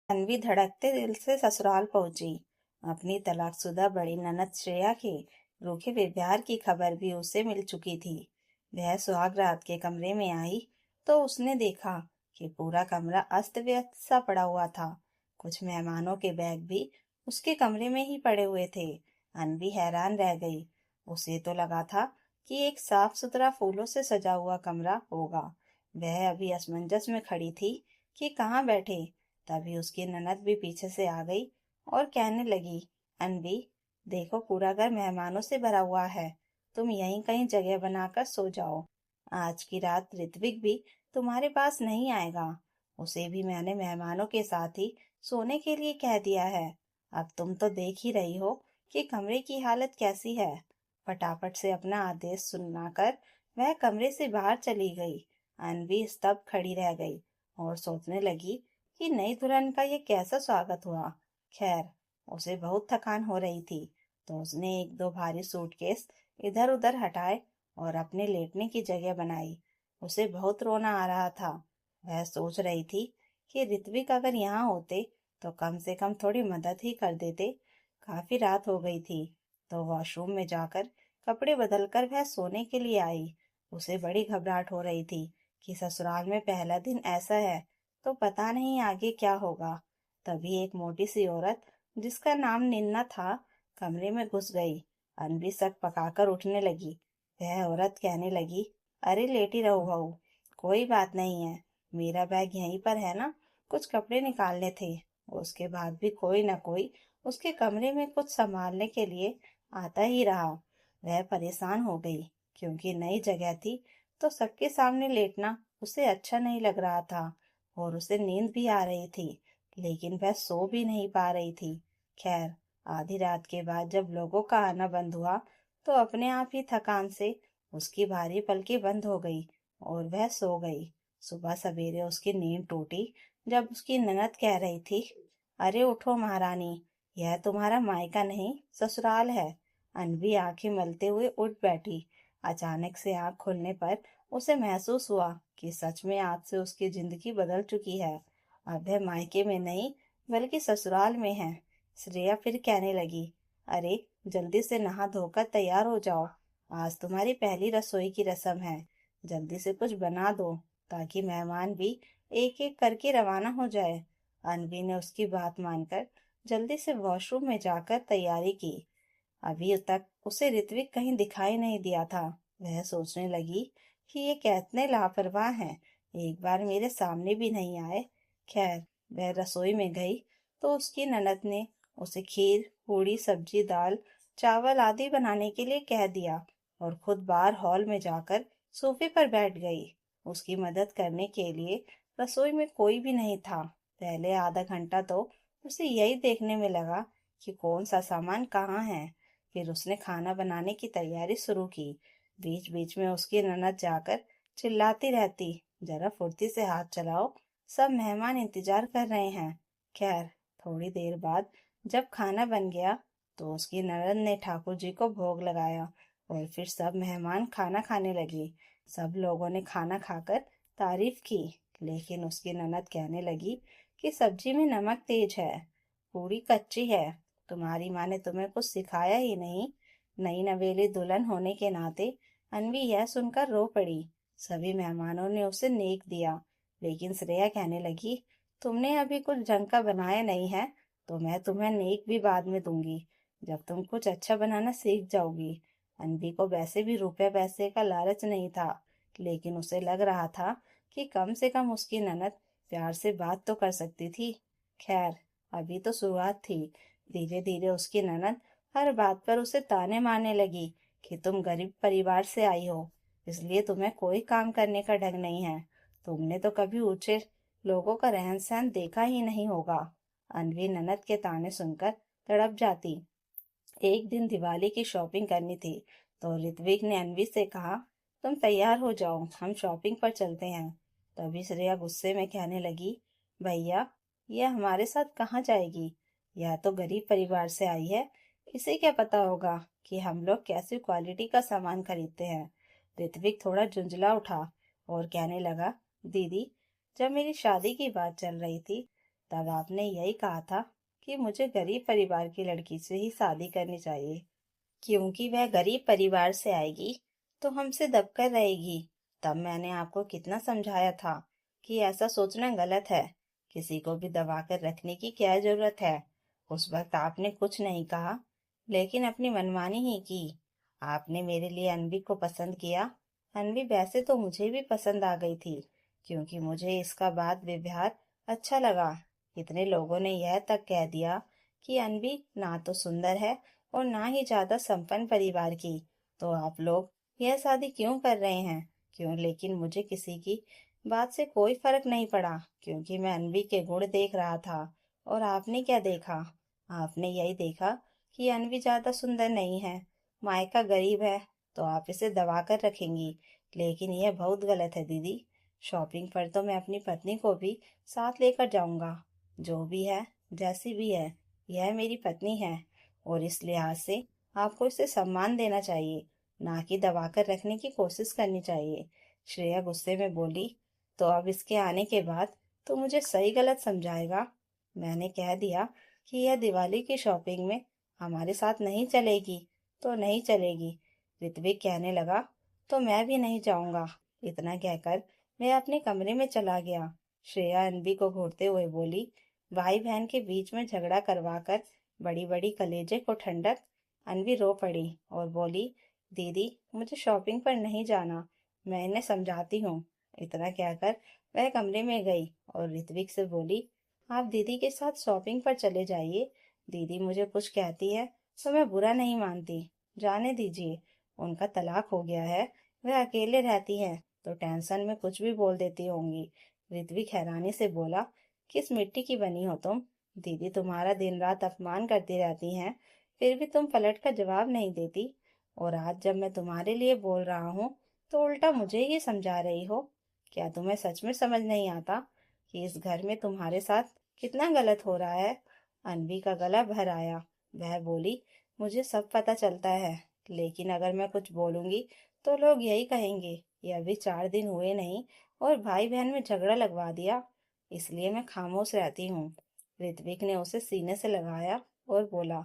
अन्वी धड़कते दिल से ससुराल पहुंची। अपनी तलाकशुदा बड़ी ननद श्रेया के रूखे व्यवहार की खबर भी उसे मिल चुकी थी। वह सुहाग रात के कमरे में आई तो उसने देखा कि पूरा कमरा अस्त व्यस्त सा पड़ा हुआ था। कुछ मेहमानों के बैग भी उसके कमरे में ही पड़े हुए थे। अन्वी हैरान रह गई। उसे तो लगा था कि एक साफ सुथरा फूलों से सजा हुआ कमरा होगा। वह अभी असमंजस में खड़ी थी कि कहाँ बैठे। तभी उसकी ननद भी पीछे से आ गई और कहने लगी, अनवी, देखो पूरा घर मेहमानों से भरा हुआ है। तुम यहीं कहीं जगह बनाकर सो जाओ। आज की रात ऋत्विक भी तुम्हारे पास नहीं आएगा। उसे भी मैंने मेहमानों के साथ ही सोने के लिए कह दिया है। अब तुम तो देख ही रही हो कि कमरे की हालत कैसी है। फटाफट से अपना आदेश सुनाकर वह कमरे से बाहर चली गई। अनवी स्तब्ध खड़ी रह गई और सोचने लगी कि नई दुल्हन का ये कैसा स्वागत हुआ। खैर, उसे बहुत थकान हो रही थी तो उसने एक दो भारी सूटकेस इधर उधर हटाए और अपने लेटने की जगह बनाई। उसे बहुत रोना आ रहा था। वह सोच रही थी कि ऋत्विक अगर यहाँ होते तो कम से कम थोड़ी मदद ही कर देते। काफी रात हो गई थी तो वॉशरूम में जाकर कपड़े बदलकर वह सोने के लिए आई। उसे बड़ी घबराहट हो रही थी कि ससुराल में पहला दिन ऐसा है तो पता नहीं आगे क्या होगा। तभी एक मोटी सी औरत जिसका नाम निन्ना था कमरे में घुस गई। अनवी सक पकाकर उठने लगी। वह औरत कहने लगी, अरे लेटी रहो बहू, कोई बात नहीं है। मेरा बैग यहीं पर है ना। कुछ कपड़े निकालने थे। उसके बाद भी कोई न कोई उसके कमरे में कुछ संभालने के लिए आता ही रहा। वह परेशान हो गई क्योंकि नई जगह थी तो सबके सामने लेटना उसे अच्छा नहीं लग रहा था और उसे नींद भी आ रही थी, लेकिन वह सो भी नहीं पा रही थी। खैर, आधी रात के बाद जब लोगों का आना बंद हुआ तो अपने आप ही थकान से उसकी भारी पलकें बंद हो गई और वह सो गई। सुबह सवेरे उसकी नींद टूटी जब उसकी ननद कह रही थी, अरे उठो महारानी, यह तुम्हारा मायका नहीं ससुराल है। अनवी आंखें मलते हुए उठ बैठी। अचानक से आंख खुलने पर उसे महसूस हुआ कि सच में आज से उसकी जिंदगी बदल चुकी है। अब वह मायके में नहीं बल्कि ससुराल में है। श्रेया फिर कहने लगी, अरे जल्दी से नहा धोकर तैयार हो जाओ। आज तुम्हारी पहली रसोई की रस्म है। जल्दी से कुछ बना दो ताकि मेहमान भी एक एक करके रवाना हो जाए। अनवी ने उसकी बात मानकर जल्दी से वॉशरूम में जाकर तैयारी की। अभी तक उसे ऋत्विक कहीं दिखाई नहीं दिया था। वह सोचने लगी कि ये कितने लापरवाह हैं, एक बार मेरे सामने भी नहीं आए। खैर, वह रसोई में गई तो उसकी ननद ने उसे खीर, पूड़ी, सब्जी, दाल, चावल आदि बनाने के लिए कह दिया और खुद बाहर हॉल में जाकर सोफे पर बैठ गई। उसकी मदद करने के लिए रसोई में कोई भी नहीं था। पहले आधा घंटा तो उसे यही देखने में लगा कि कौन सा सामान कहाँ है। फिर उसने खाना बनाने की तैयारी शुरू की। बीच बीच में उसकी ननद जाकर चिल्लाती रहती, जरा फुर्ती से हाथ चलाओ, सब मेहमान इंतजार कर रहे हैं। खैर, थोड़ी देर बाद जब खाना बन गया तो उसकी ननद ने ठाकुर जी को भोग लगाया और फिर सब मेहमान खाना खाने लगे। सब लोगों ने खाना खाकर तारीफ की, लेकिन उसकी ननद कहने लगी कि सब्जी में नमक तेज है, पूरी कच्ची है। तुम्हारी माँ ने तुम्हें कुछ सिखाया ही नहीं। नई नवेली दुल्हन होने के नाते अनवी यह सुनकर रो पड़ी। सभी मेहमानों ने उसे नेक दिया, लेकिन श्रेया कहने लगी, तुमने अभी कुछ ढंग का बनाया नहीं है तो मैं तुम्हें नेक भी बाद में दूंगी, जब तुम कुछ अच्छा बनाना सीख जाओगी। अनवी को वैसे भी रुपए पैसे का लालच नहीं था, लेकिन उसे लग रहा था कि कम से कम उसकी ननद प्यार से बात तो कर सकती थी। खैर, अभी तो शुरुआत थी। धीरे धीरे उसकी ननद हर बात पर उसे ताने मारने लगी कि तुम गरीब परिवार से आई हो, इसलिए तुम्हें कोई काम करने का ढंग नहीं है। तुमने तो कभी ऊंचे लोगों का रहन सहन देखा ही नहीं होगा। अनवी ननद के ताने सुनकर तड़प जाती। एक दिन दिवाली की शॉपिंग करनी थी तो ऋत्विक ने अनवी से कहा, तुम तैयार हो जाओ, हम शॉपिंग पर चलते हैं। तभी श्रेया गुस्से में कहने लगी, भैया, यह हमारे साथ कहाँ जाएगी? यह तो गरीब परिवार से आई है, इसे क्या पता होगा कि हम लोग कैसी क्वालिटी का सामान खरीदते हैं। ऋत्विक थोड़ा झुंझला उठा और कहने लगा, दीदी, जब मेरी शादी की बात चल रही थी तब आपने यही कहा था कि मुझे गरीब परिवार की लड़की से ही शादी करनी चाहिए, क्योंकि वह गरीब परिवार से आएगी तो हमसे दबकर रहेगी। तब मैंने आपको कितना समझाया था कि ऐसा सोचना गलत है, किसी को भी दबाकर रखने की क्या जरूरत है। उस वक्त आपने कुछ नहीं कहा, लेकिन अपनी मनमानी ही की। आपने मेरे लिए अनवी को पसंद किया। अनवी वैसे तो मुझे भी पसंद आ गई थी, क्योंकि मुझे इसका बाद व्यवहार अच्छा लगा। कितने लोगों ने यह तक कह दिया कि अनवी ना तो सुंदर है और ना ही ज्यादा संपन्न परिवार की, तो आप लोग यह शादी क्यों कर रहे हैं? क्यों? लेकिन मुझे किसी की बात से कोई फर्क नहीं पड़ा, क्योंकि मैं अनवी के गुण देख रहा था। और आपने क्या देखा? आपने यही देखा कि अनवी ज्यादा सुंदर नहीं है, मायका गरीब है, तो आप इसे दबा कर रखेंगी। लेकिन यह बहुत गलत है दीदी। शॉपिंग पर तो मैं अपनी पत्नी को भी साथ लेकर जाऊंगा। जो भी है, जैसी भी है, यह मेरी पत्नी है, और इस लिहाज से आपको इसे सम्मान देना चाहिए, ना कि दबाकर रखने की कोशिश करनी चाहिए। श्रेया गुस्से में बोली, तो अब इसके आने के बाद तो मुझे सही गलत समझाएगा? मैंने कह दिया कि यह दिवाली की शॉपिंग में हमारे साथ नहीं चलेगी तो नहीं चलेगी। ऋत्विक कहने लगा, तो मैं भी नहीं जाऊंगा। इतना कहकर मैं अपने कमरे में चला गया। श्रेया अनबी को घूरते हुए बोली, भाई बहन के बीच में झगड़ा करवाकर बड़ी बड़ी कलेजे को ठंडक। अनवी रो पड़ी और बोली, दीदी मुझे शॉपिंग पर नहीं जाना, मैं इन्हें समझाती हूँ। इतना कहकर वह कमरे में गई और ऋत्विक से बोली, आप दीदी के साथ शॉपिंग पर चले जाइए। दीदी मुझे कुछ कहती है तो मैं बुरा नहीं मानती, जाने दीजिए। उनका तलाक हो गया है, वह अकेले रहती हैं, तो टेंशन में कुछ भी बोल देती होंगी। ऋत्विक हैरानी से बोला, किस मिट्टी की बनी हो तुम? दीदी तुम्हारा दिन रात अपमान करती रहती हैं, फिर भी तुम पलट कर जवाब नहीं देती। और आज जब मैं तुम्हारे लिए बोल रहा हूँ तो उल्टा मुझे ही समझा रही हो। क्या तुम्हें सच में समझ नहीं आता कि इस घर में तुम्हारे साथ कितना गलत हो रहा है? अनवी का गला भर आया। वह बोली, मुझे सब पता चलता है, लेकिन अगर मैं कुछ बोलूंगी तो लोग यही कहेंगे, ये अभी 4 दिन हुए नहीं और भाई बहन में झगड़ा लगवा दिया। इसलिए मैं खामोश रहती हूँ। ऋत्विक ने उसे सीने से लगाया और बोला,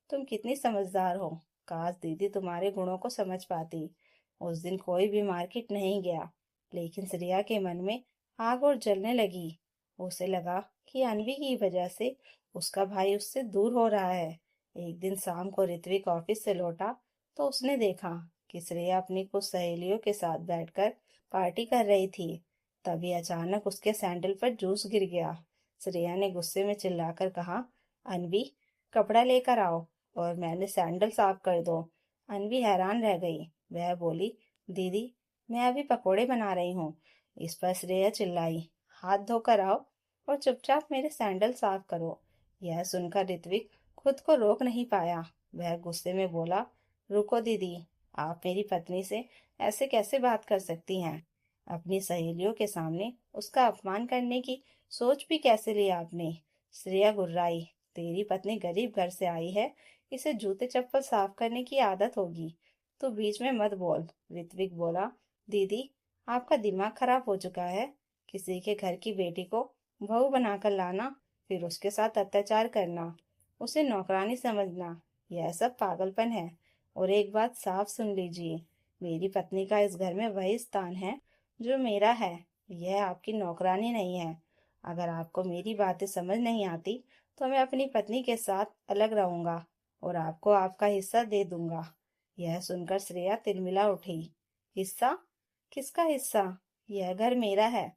तुम कितनी समझदार हो। काश दीदी तुम्हारे गुणों को समझ पाती। उस दिन कोई भी मार्केट नहीं गया, लेकिन श्रेया के मन में आग और जलने लगी। उसे लगा कि अनवी की वजह से उसका भाई उससे दूर हो रहा है। एक दिन शाम को ऋत्विक ऑफिस से लौटा तो उसने देखा कि श्रेया अपनी कुछ सहेलियों के साथ बैठकर पार्टी कर रही थी। तभी अचानक उसके सैंडल पर जूस गिर गया। श्रेया ने गुस्से में चिल्लाकर कहा, अनवी कपड़ा लेकर आओ और मैंने सैंडल साफ कर दो। अनवी हैरान रह गई। वह बोली, दीदी मैं अभी पकोड़े बना रही हूँ। इस पर श्रेया चिल्लाई, हाथ धोकर आओ और चुपचाप मेरे सैंडल साफ करो। यह सुनकर ऋत्विक खुद को रोक नहीं पाया। वह गुस्से में बोला, रुको दीदी, आप मेरी पत्नी से ऐसे कैसे बात कर सकती हैं? अपनी सहेलियों के सामने उसका अपमान करने की सोच भी कैसे ली आपने? श्रेया गुर्राई, तेरी पत्नी गरीब घर से आई है, इसे जूते चप्पल साफ करने की आदत होगी। तू बीच में मत बोल। ऋत्विक बोला, दीदी आपका दिमाग खराब हो चुका है। किसी के घर की बेटी को बहू बनाकर लाना, फिर उसके साथ अत्याचार करना, उसे नौकरानी समझना, यह सब पागलपन है। और एक बात साफ सुन लीजिए, मेरी पत्नी का इस घर में वही स्थान है जो मेरा है। यह आपकी नौकरानी नहीं है। अगर आपको मेरी बातें समझ नहीं आती तो मैं अपनी पत्नी के साथ अलग रहूंगा और आपको आपका हिस्सा दे दूंगा। यह सुनकर श्रेया तिलमिला उठी। हिस्सा? किसका हिस्सा? यह घर मेरा है।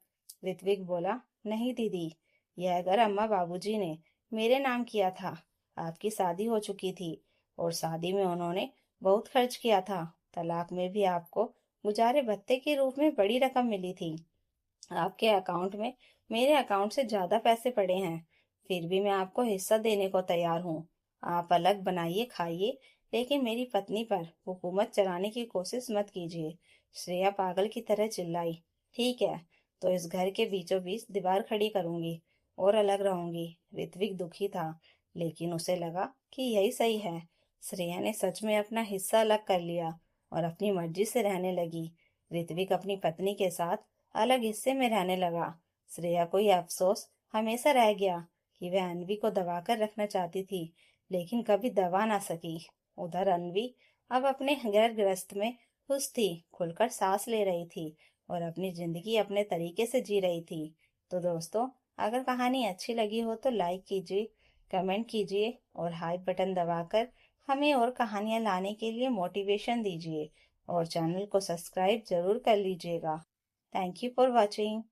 ऋत्विक बोला, नहीं दीदी, यह घर अम्मा बाबूजी ने मेरे नाम किया था। आपकी शादी हो चुकी थी और शादी में उन्होंने बहुत खर्च किया था। तलाक में भी आपको गुजारे भत्ते के रूप में बड़ी रकम मिली थी। आपके अकाउंट में मेरे अकाउंट से ज्यादा पैसे पड़े हैं। फिर भी मैं आपको हिस्सा देने को तैयार हूँ। आप अलग बनाइए खाइए, लेकिन मेरी पत्नी पर हुकूमत चलाने की कोशिश मत कीजिए। श्रेया पागल की तरह चिल्लाई, ठीक है, तो इस घर के बीचों बीच दीवार खड़ी करूंगी और अलग रहूंगी। ऋत्विक दुखी था, लेकिन उसे लगा कि यही सही है। श्रेया ने सच में अपना हिस्सा अलग कर लिया और अपनी मर्जी से रहने लगी। ऋत्विक अपनी पत्नी के साथ अलग हिस्से में रहने लगा। श्रेया को यह अफसोस हमेशा रह गया कि वह अनवी को दबाकर रखना चाहती थी, लेकिन कभी दबा ना सकी। उधर अनवी अब अपने घर गृहस्थ में खुश थी, खुलकर सांस ले रही थी और अपनी जिंदगी अपने तरीके से जी रही थी। तो दोस्तों, अगर कहानी अच्छी लगी हो तो लाइक कीजिए, कमेंट कीजिए और हाइप बटन दबाकर हमें और कहानियां लाने के लिए मोटिवेशन दीजिए और चैनल को सब्सक्राइब जरूर कर लीजिएगा। Thank you for watching.